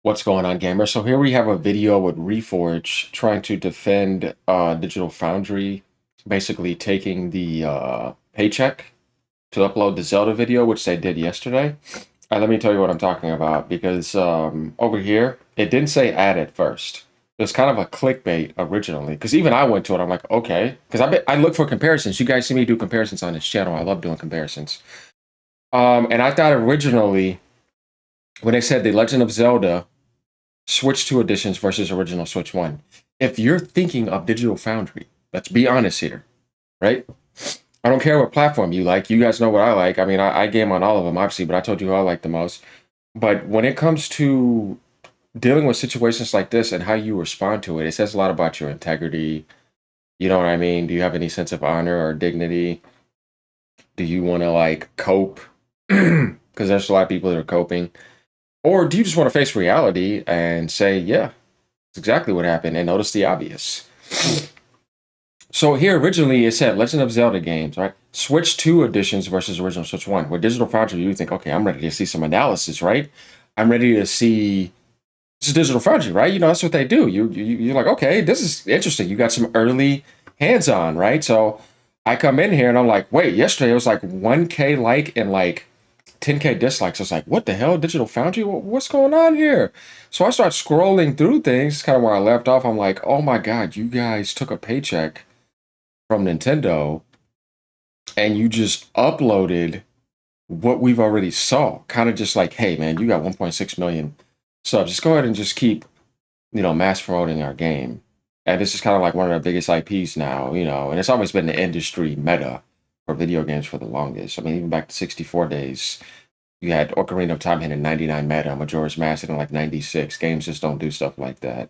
What's going on, gamer? So here we have a video with Reforge trying to defend Digital Foundry, basically taking the paycheck to upload the Zelda video, which they did yesterday. Let me tell you what I'm talking about, because over here, it didn't say ad at first. It was kind of a clickbait originally, because even I went to it. I'm like, okay, because I look for comparisons. You guys see me do comparisons on this channel. I love doing comparisons. And I thought originally, when they said The Legend of Zelda Switch 2 editions versus original Switch 1. If you're thinking of Digital Foundry, let's be honest here, right? I don't care what platform you like. You guys know what I like. I mean, I game on all of them, obviously, but I told you who I like the most. But when it comes to dealing with situations like this and how you respond to it, it says a lot about your integrity. You know what I mean? Do you have any sense of honor or dignity? Do you want to like cope? Because there's a lot of people that are coping. Or do you just want to face reality and say, yeah, that's exactly what happened, and notice the obvious? So here originally it said Legend of Zelda games, right? Switch 2 editions versus original Switch 1. With Digital Foundry, you think, okay, I'm ready to see some analysis, right? I'm ready to see this is Digital Foundry, right? You know, that's what they do. You're like, okay, this is interesting. You got some early hands-on, right? So I come in here and I'm like, wait, yesterday it was like 1K like and like 10K dislikes. I was like, what the hell, Digital Foundry? What's going on here? So I start scrolling through things, kind of where I left off. I'm like, oh my God, you guys took a paycheck from Nintendo and you just uploaded what we've already saw. Kind of just like, hey man, you got 1.6 million subs. Just go ahead and just keep, mass promoting our game. And this is kind of like one of the biggest IPs now, and it's always been the industry meta for video games for the longest. I mean, even back to 64 days, you had Ocarina of Time hitting 99 meta, Majora's Mask hitting like 96. Games just don't do stuff like that.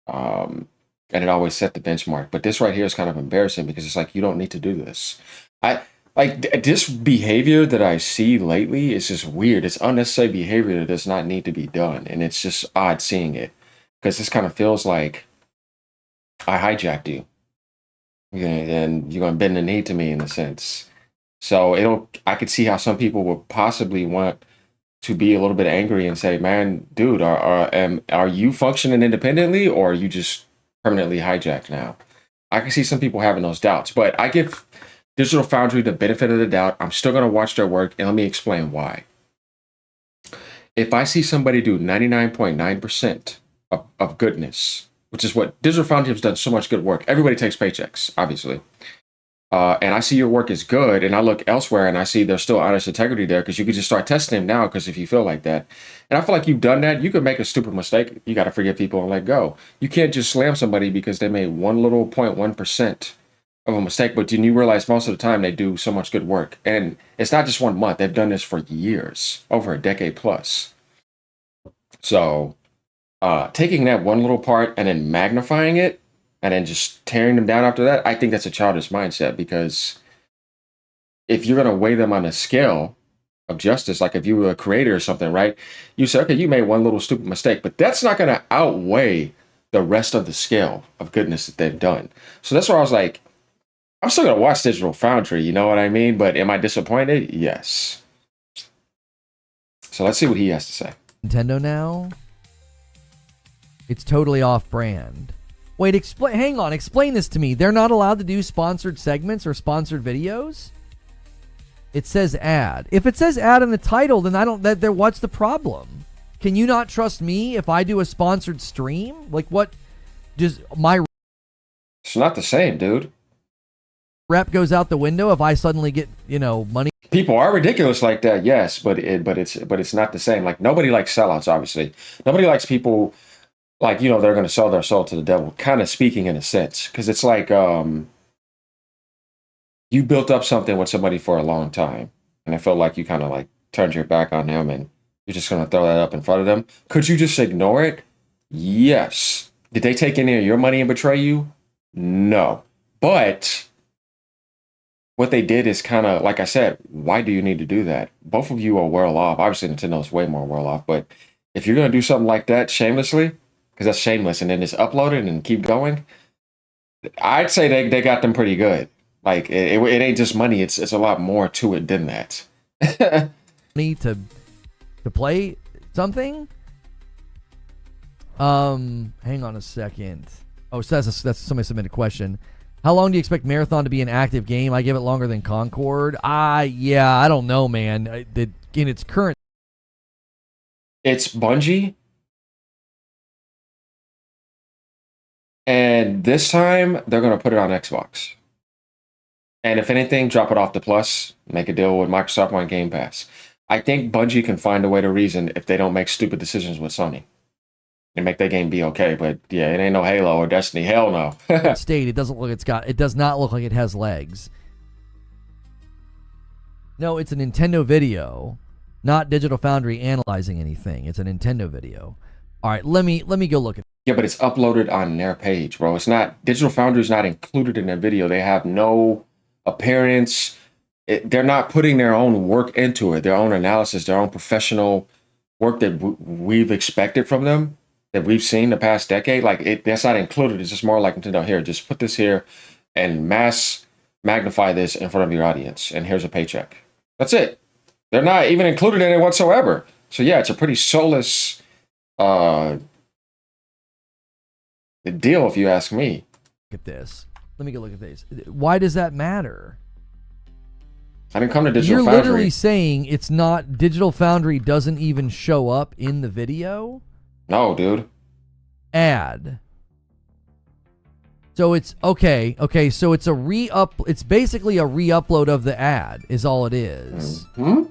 And it always set the benchmark. But this right here is kind of embarrassing because it's like, you don't need to do this. I like this behavior that I see lately is just weird. It's unnecessary behavior that does not need to be done. And it's just odd seeing it because this kind of feels like I hijacked you. And you're going to bend the knee to me in a sense. So I could see how some people would possibly want to be a little bit angry and say, man, dude, are you functioning independently or are you just permanently hijacked now? I can see some people having those doubts, but I give Digital Foundry the benefit of the doubt. I'm still going to watch their work, and let me explain why. If I see somebody do 99.9% of goodness, which is what Digital Foundry has done so much good work. Everybody takes paychecks, obviously. And I see your work is good, and I look elsewhere and I see there's still honest integrity there because you could just start testing him now because if you feel like that. And I feel like you've done that. You could make a stupid mistake. You got to forgive people and let go. You can't just slam somebody because they made one little 0.1% of a mistake, but then you realize most of the time they do so much good work. And it's not just 1 month. They've done this for years, over a decade plus. So taking that one little part and then magnifying it and then just tearing them down after that, I think that's a childish mindset because if you're going to weigh them on a scale of justice, like if you were a creator or something, right? You say, okay, you made one little stupid mistake, but that's not going to outweigh the rest of the scale of goodness that they've done. So that's why I was like, I'm still going to watch Digital Foundry, you know what I mean? But am I disappointed? Yes. So let's see what he has to say. Nintendo now. It's totally off-brand. Wait, hang on, explain this to me. They're not allowed to do sponsored segments or sponsored videos? It says ad. If it says ad in the title, then what's the problem? Can you not trust me if I do a sponsored stream? Like what does my It's not the same, dude. rep goes out the window if I suddenly get, money? People are ridiculous like that, yes, but it's not the same. Like nobody likes sellouts, obviously. Nobody likes people like, they're going to sell their soul to the devil, kind of speaking in a sense. Because it's like you built up something with somebody for a long time. And I feel like you kind of like turned your back on them and you're just going to throw that up in front of them. Could you just ignore it? Yes. Did they take any of your money and betray you? No. But what they did is kind of, like I said, why do you need to do that? Both of you are well off. Obviously, Nintendo's way more well off. But if you're going to do something like that shamelessly, because that's shameless, and then just upload it and keep going, I'd say they got them pretty good. Like it ain't just money; it's a lot more to it than that. Money to play something? Hang on a second. Oh, so that's somebody submitted a question. How long do you expect Marathon to be an active game? I give it longer than Concord. Yeah, I don't know, man. In its current, It's Bungie, and this time they're gonna put it on Xbox. And if anything, drop it off the Plus, make a deal with Microsoft on Game Pass. I think Bungie can find a way to reason if they don't make stupid decisions with Sony and make that game be okay. But yeah, it ain't no Halo or Destiny. Hell no. state, it does not look like it has legs. No, it's a Nintendo video, not Digital Foundry analyzing anything. It's a Nintendo video. All right, let me go look at it. Yeah, but it's uploaded on their page, bro. It's not Digital Foundry's not included in their video. They have no appearance. They're not putting their own work into it, their own analysis, their own professional work that we've expected from them, that we've seen the past decade. Like that's not included. It's just more like Nintendo. Here, just put this here and magnify this in front of your audience, and here's a paycheck. That's it. They're not even included in it whatsoever. So yeah, it's a pretty soulless deal, if you ask me. Look at this. Let me go look at this. Why does that matter? I didn't come to Digital You're Foundry. literally saying it's not Digital Foundry doesn't even show up in the video? No, dude. Ad. So it's okay, so it's it's basically a re-upload of the ad is all it is. Hmm?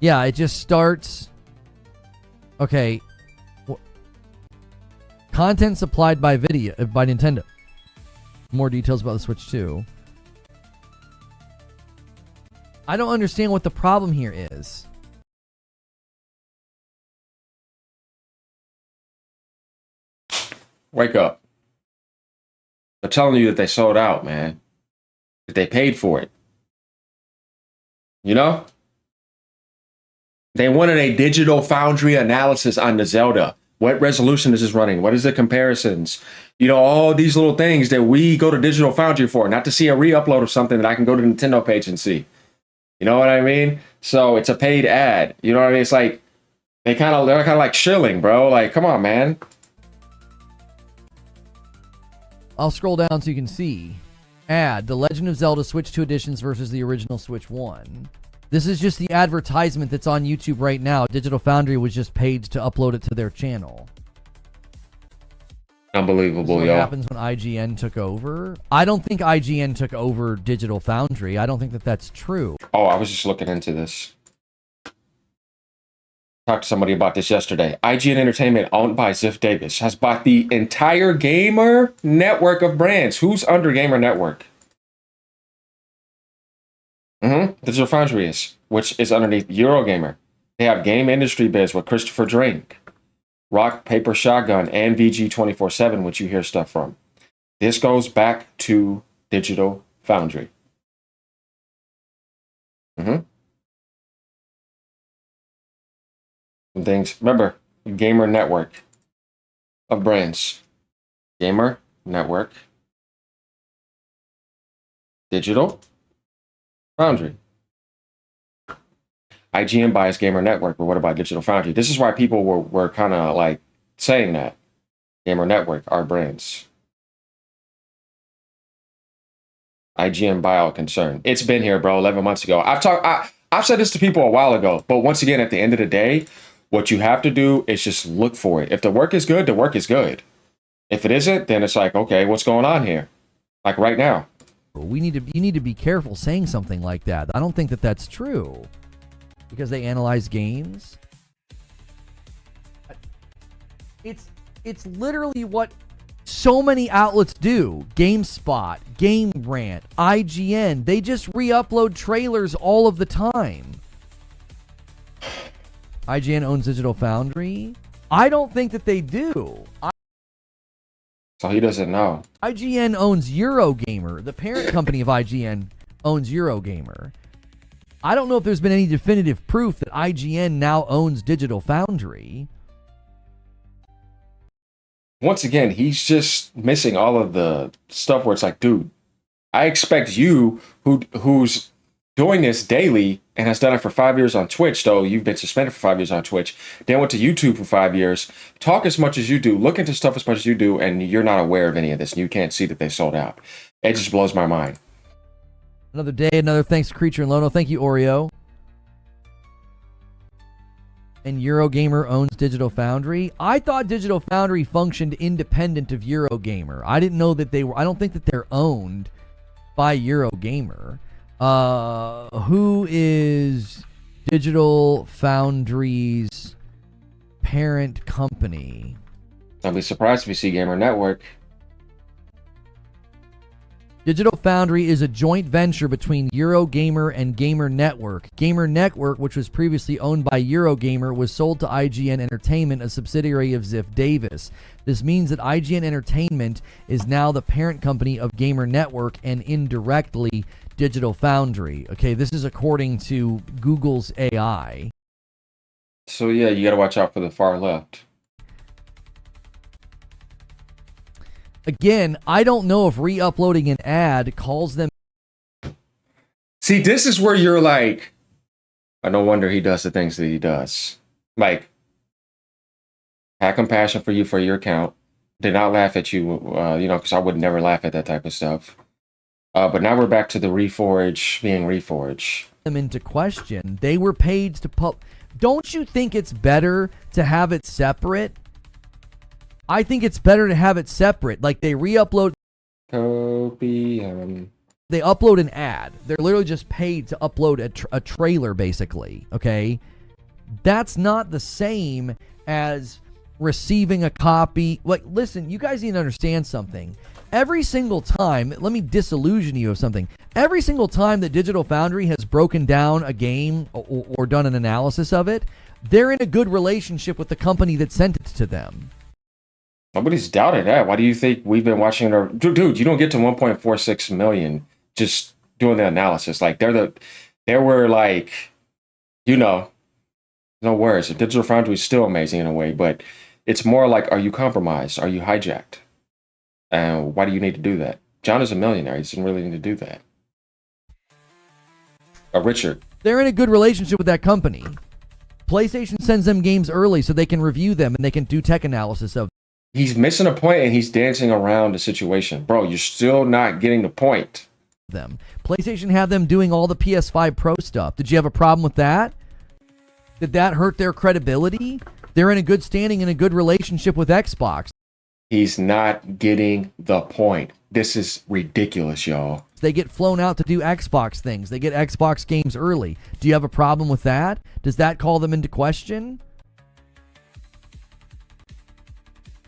Yeah, it just starts. Okay. Content supplied by Nintendo. More details about the Switch 2. I don't understand what the problem here is. Wake up. They're telling you that they sold out, man. That they paid for it. You know? They wanted a Digital Foundry analysis on the Zelda. What resolution is this running? What is the comparisons? You know, all these little things that we go to Digital Foundry for, not to see a re-upload of something that I can go to the Nintendo page and see. You know what I mean? So it's a paid ad. You know what I mean? It's like they're kind of like shilling, bro. Like, come on, man. I'll scroll down so you can see. Ad, The Legend of Zelda Switch 2 editions versus the original Switch 1. This is just the advertisement that's on YouTube right now. Digital Foundry was just paid to upload it to their channel. Unbelievable, what yo. happens when IGN took over? I don't think IGN took over Digital Foundry. I don't think that that's true. Oh, I was just looking into this. Talked to somebody about this yesterday. IGN Entertainment, owned by Ziff Davis, has bought the entire Gamer Network of brands. Who's under Gamer Network? Digital Foundry is, which is underneath Eurogamer. They have Game Industry Biz with Christopher Drink, Rock, Paper, Shotgun, and VG247, which you hear stuff from. This goes back to Digital Foundry. Some things. Remember, Gamer Network of brands. Gamer Network. Digital Foundry. IGN buys Gamer Network, but what about Digital Foundry? This is why people were kind of like saying that. Gamer Network, our brands. IGN buyout concern. It's been here, bro, 11 months ago. I've said this to people a while ago, but once again, at the end of the day, what you have to do is just look for it. If the work is good, the work is good. If it isn't, then it's like, okay, what's going on here? Like right now. You need to be careful saying something like that. I don't think that that's true. Because they analyze games. It's literally what so many outlets do. GameSpot, Game Rant, IGN. They just re-upload trailers all of the time. IGN owns Digital Foundry. I don't think that they do. So he doesn't know. IGN owns Eurogamer. The parent company of IGN owns Eurogamer. I don't know if there's been any definitive proof that IGN now owns Digital Foundry. Once again, he's just missing all of the stuff where it's like, dude, I expect you, who's doing this daily and has done it for 5 years on Twitch, though you've been suspended for 5 years on Twitch, then went to YouTube for 5 years, talk as much as you do, look into stuff as much as you do, and you're not aware of any of this, and you can't see that they sold out. It just blows my mind. Another day, another thanks, Creature and Lono. Thank you, Oreo. And Eurogamer owns Digital Foundry. I thought Digital Foundry functioned independent of Eurogamer. I didn't know that they were. I don't think that they're owned by Eurogamer. Who is Digital Foundry's parent company? I'd be surprised if you see Gamer Network. Digital Foundry is a joint venture between Eurogamer and Gamer Network. Gamer Network, which was previously owned by Eurogamer, was sold to IGN Entertainment, a subsidiary of Ziff Davis. This means that IGN Entertainment is now the parent company of Gamer Network and indirectly Digital Foundry. Okay, this is according to Google's AI. So yeah, you gotta watch out for the far left. Again, I don't know if re-uploading an ad calls them. See, this is where you're like, no wonder he does the things that he does. Like, had compassion for you for your account. Did not laugh at you, because I would never laugh at that type of stuff. But now we're back to the Reforge being Reforge. Them into question. They were paid to Don't you think it's better to have it separate? I think it's better to have it separate. Like they re-upload. Copium. They upload an ad. They're literally just paid to upload a trailer, basically. Okay, that's not the same as receiving a copy. Like, listen, you guys need to understand something. Every single time, let me disillusion you of something. Every single time that Digital Foundry has broken down a game or done an analysis of it, they're in a good relationship with the company that sent it to them. Nobody's doubted that. Why do you think we've been watching their dude? You don't get to 1.46 million just doing the analysis. Like they were like, no worries. The Digital Foundry is still amazing in a way, but it's more like, are you compromised? Are you hijacked? And why do you need to do that? John is a millionaire. He doesn't really need to do that. Richard. They're in a good relationship with that company. PlayStation sends them games early so they can review them and they can do tech analysis of them. He's missing a point and he's dancing around the situation. Bro, you're still not getting the point. PlayStation had them doing all the PS5 Pro stuff. Did you have a problem with that? Did that hurt their credibility? They're in a good standing and a good relationship with Xbox. He's not getting the point. This is ridiculous, y'all. They get flown out to do Xbox things. They get Xbox games early. Do you have a problem with that? Does that call them into question?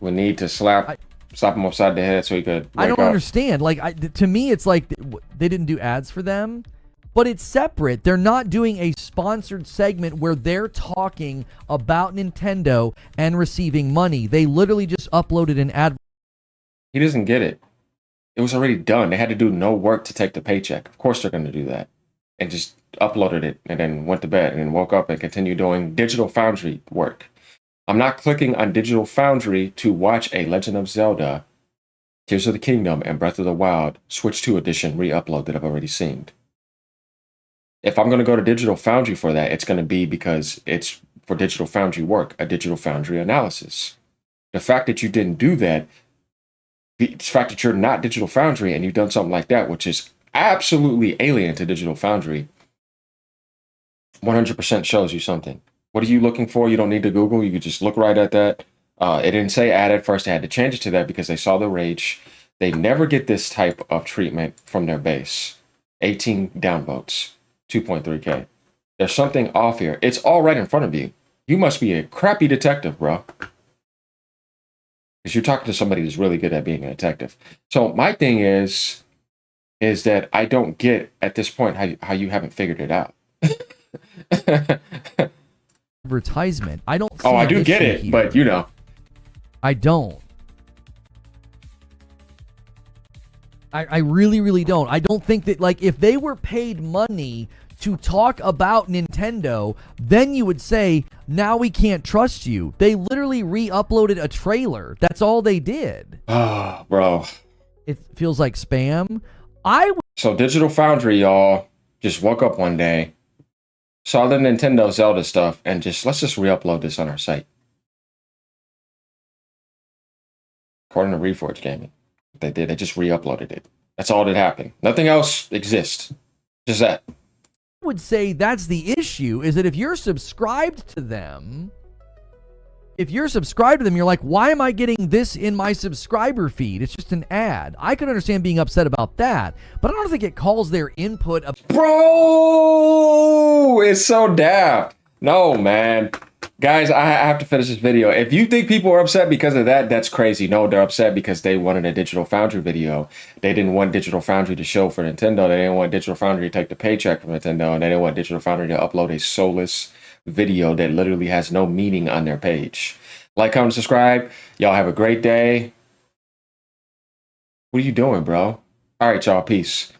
We need to slap him upside the head so he could wake I don't up. understand. Like, to me, it's like they didn't do ads for them, but it's separate. They're not doing a sponsored segment where they're talking about Nintendo and receiving money. They literally just uploaded an ad. He doesn't get it. It was already done. They had to do no work to take the paycheck. Of course they're going to do that. And just uploaded it and then went to bed and then woke up and continued doing Digital Foundry work. I'm not clicking on Digital Foundry to watch a Legend of Zelda, Tears of the Kingdom, and Breath of the Wild Switch 2 edition re-upload that I've already seen. If I'm going to go to Digital Foundry for that, it's going to be because it's for Digital Foundry work, a Digital Foundry analysis. The fact that you didn't do that, the fact that you're not Digital Foundry and you've done something like that, which is absolutely alien to Digital Foundry, 100% shows you something. What are you looking for? You don't need to Google. You could just look right at that. It didn't say ad at first. They had to change it to that because they saw the rage. They never get this type of treatment from their base. 18 downvotes, 2.3K. There's something off here. It's all right in front of you. You must be a crappy detective, bro. Because you're talking to somebody who's really good at being a detective. So my thing is that I don't get at this point how you haven't figured it out. Advertisement. I don't see I do get it, here. but I don't. I really, really don't. I don't think that, like, if they were paid money to talk about Nintendo, then you would say, now we can't trust you. They literally re-uploaded a trailer. That's all they did. Bro. It feels like spam. So Digital Foundry, y'all, just woke up one day, saw the Nintendo Zelda stuff, and let's just re-upload this on our site. According to Reforge Gaming, they did. They just re-uploaded it. That's all that happened. Nothing else exists. Just that. I would say that's the issue, is that if you're subscribed to them, you're like, why am I getting this in my subscriber feed? It's just an ad. I could understand being upset about that, but I don't think it calls their input Bro, it's so daft. No, man. Guys, I have to finish this video. If you think people are upset because of that, that's crazy. No, they're upset because they wanted a Digital Foundry video. They didn't want Digital Foundry to show for Nintendo. They didn't want Digital Foundry to take the paycheck from Nintendo. And they didn't want Digital Foundry to upload a soulless video that literally has no meaning on their page. Like, comment, subscribe. Y'all have a great day. What are you doing, bro? All right, y'all. Peace.